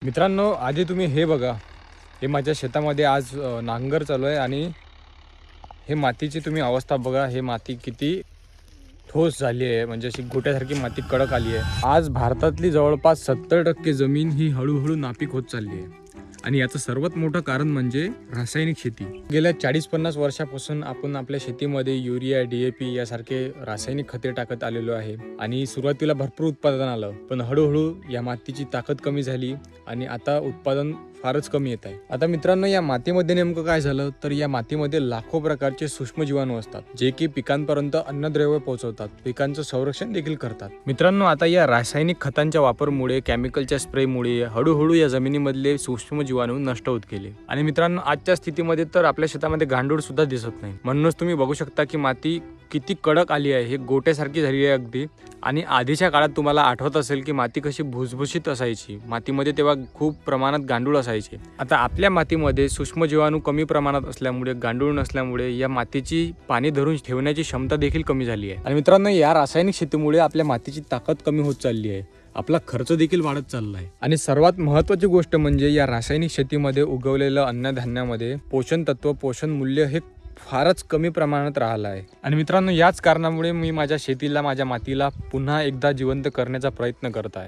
मित्रांनो, आधी तुम्ही हे बघा. हे माझ्या शेतामध्ये आज नांगर चालू आहे आणि हे मातीची तुम्ही अवस्था बघा. हे माती किती ठोस झाली आहे, म्हणजे अशी गोट्यासारखी माती कडक आली आहे. आज भारतातली जवळपास 70% जमीन ही हळूहळू नापीक होत चालली आहे. आणि याचं सर्वात मोठं कारण म्हणजे रासायनिक शेती. गेल्या 40-50 वर्षापासून आपण आपल्या शेतीमध्ये युरिया, DAP यासारखे रासायनिक खते टाकत आलेलो आहे. आणि सुरुवातीला भरपूर उत्पादन आलं, पण हळूहळू या मातीची ताकद कमी झाली आणि आता उत्पादन फारच कमी येत आहे. आता मित्रांनो, या मातीमध्ये नेमकं काय झालं तर या मातीमध्ये लाखो प्रकारचे सूक्ष्म जीवाणू असतात, जे की पिकांपर्यंत अन्नद्रव्य पोहोचवतात, पिकांचं संरक्षण देखील करतात. मित्रांनो, आता या रासायनिक खतांच्या वापरामुळे, केमिकलच्या स्प्रेमुळे हळूहळू या जमिनीमधले सूक्ष्म जीवाणू नष्ट होत गेले. आणि मित्रांनो, आजच्या स्थितीमध्ये तर आपल्या शेतामध्ये गांडूळ सुद्धा दिसत नाही. म्हणूनच तुम्ही बघू शकता की माती किती कडक आली आहे, हे गोट्यासारखी झाली आहे अगदी. आणि आधीच्या काळात तुम्हाला आठवत असेल की माती कशी भुसभुशीत असायची, मातीमध्ये तेव्हा खूप प्रमाणात गांडूळ असायचे. आता आपल्या मातीमध्ये सूक्ष्म जीवाणू कमी प्रमाणात असल्यामुळे, गांडूळ नसल्यामुळे या मातीची पाणी धरून ठेवण्याची क्षमता देखील कमी झाली आहे. आणि मित्रांनो, या रासायनिक शेतीमुळे आपल्या मातीची ताकद कमी होत चालली आहे, आपला खर्च देखील वाढत चालला आहे. आणि सर्वात महत्त्वाची गोष्ट म्हणजे या रासायनिक शेतीमध्ये उगवलेलं अन्नधान्यामध्ये पोषण तत्व, पोषण मूल्य हे फारच कमी प्रमाणात राहिलं आहे. आणि मित्रांनो, याच कारणामुळे मी माझ्या शेतीला, माझ्या मातीला पुन्हा एकदा जिवंत करण्याचा प्रयत्न करत आहे.